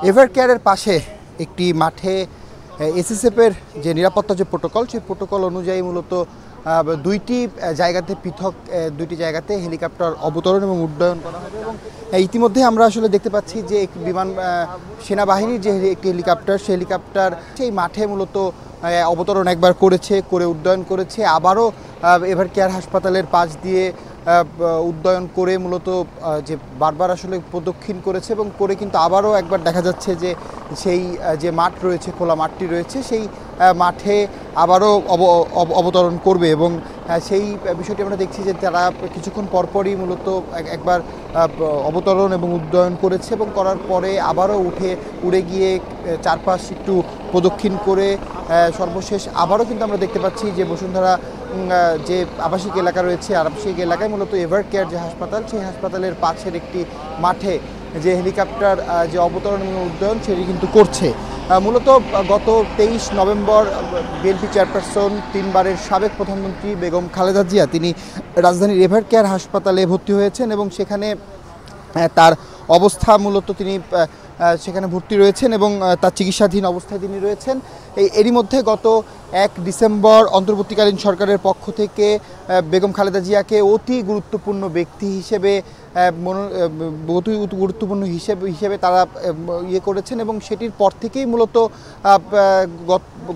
Ever কেয়ারের পাশে একটি মাঠে এসএসএফের যে নিরাপত্তা যে প্রোটোকল সেই প্রোটোকল অনুযায়ী মূলত দুইটি জায়গাতে পৃথক দুইটি জায়গাতে হেলিকপ্টার অবতরণ এবং উড্ডয়ন করা হবে। এবং ইতিমধ্যে আমরা আসলে দেখতে পাচ্ছি যে বিমান সেনাবাহিনীর যে একটি হেলিকপ্টার সেই হেলিকপ্টার সেই মাঠে মূলত অবতরণ একবার করে উড্ডয়ন করেছে, আবারও এভার কেয়ার হাসপাতালের পাশ দিয়ে উড্ডয়ন করে মূলত যে বারবার আসলে প্রদক্ষিণ করেছে এবং করে কিন্তু আবারও একবার দেখা যাচ্ছে যে সেই যে মাঠ রয়েছে, খোলা মাঠটি রয়েছে, সেই মাঠে আবারও অবতরণ করবে। এবং সেই বিষয়টি আমরা দেখছি যে তারা কিছুক্ষণ পরপরই মূলত একবার অবতরণ এবং উড্ডয়ন করেছে এবং করার পরে আবারও উড়ে গিয়ে চারপাশ একটু প্রদক্ষিণ করে সর্বশেষ আবারও কিন্তু আমরা দেখতে পাচ্ছি যে বসুন্ধরা যে আবাসিক এলাকা রয়েছে, আবাসিক এলাকায় মূলত এভার কেয়ার যে হাসপাতাল সেই হাসপাতালের পাশের একটি মাঠে যে হেলিকপ্টার যে অবতরণ এবং উড্ডয়ন সেটি কিন্তু করছে। মূলত গত 23 নভেম্বর বিএনপি চেয়ারপারসন, 3 বারের সাবেক প্রধানমন্ত্রী বেগম খালেদা জিয়া তিনি রাজধানীর এভার কেয়ার হাসপাতালে ভর্তি হয়েছেন এবং সেখানে তার অবস্থা মূলত তিনি সেখানে ভর্তি রয়েছেন এবং তার চিকিৎসাধীন অবস্থায় তিনি রয়েছেন। এরই মধ্যে গত 1 ডিসেম্বর অন্তর্বর্তীকালীন সরকারের পক্ষ থেকে বেগম খালেদা জিয়াকে অতি গুরুত্বপূর্ণ ব্যক্তি হিসেবে হিসেবে তারা করেছেন এবং সেটির পর থেকেই মূলত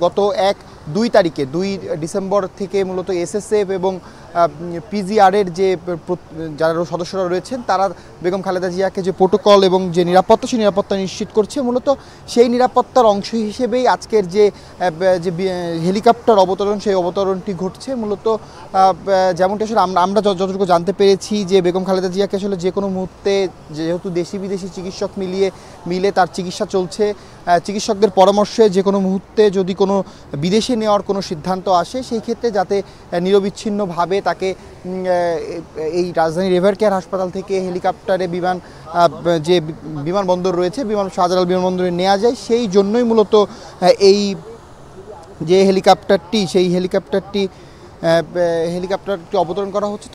গত 2 তারিখে 2 ডিসেম্বর থেকে মূলত এসএসএফ এবং পিজিআরের যে যারা সদস্যরা রয়েছেন তারা বেগম খালেদা জিয়াকে যে প্রোটোকল এবং যে নিরাপত্তা সেই নিরাপত্তা নিশ্চিত করছে। মূলত সেই নিরাপত্তার অংশ হিসেবেই আজকের যে হেলিকপ্টার অবতরণ সেই অবতরণটি ঘটছে। মূলত যেমনটি আসলে আমরা যতটুকু জানতে পেরেছি যে বেগম খালেদা জিয়াকে আসলে যে কোনো মুহূর্তে, যেহেতু দেশি বিদেশি চিকিৎসক মিলে তার চিকিৎসা চলছে, চিকিৎসকদের পরামর্শে যে কোনো মুহূর্তে যদি কোনো বিদেশে নেওয়ার কোনো সিদ্ধান্ত আসে সেই ক্ষেত্রে যাতে নিরবিচ্ছিন্নভাবে তাকে এই রাজধানীর এভার কেয়ার হাসপাতাল থেকে হেলিকপ্টারে যে বিমানবন্দর রয়েছে শাহজালাল বিমানবন্দরে নেওয়া যায়, সেই জন্যই মূলত এই যে হেলিকপ্টারটি অবতরণ করা হচ্ছে।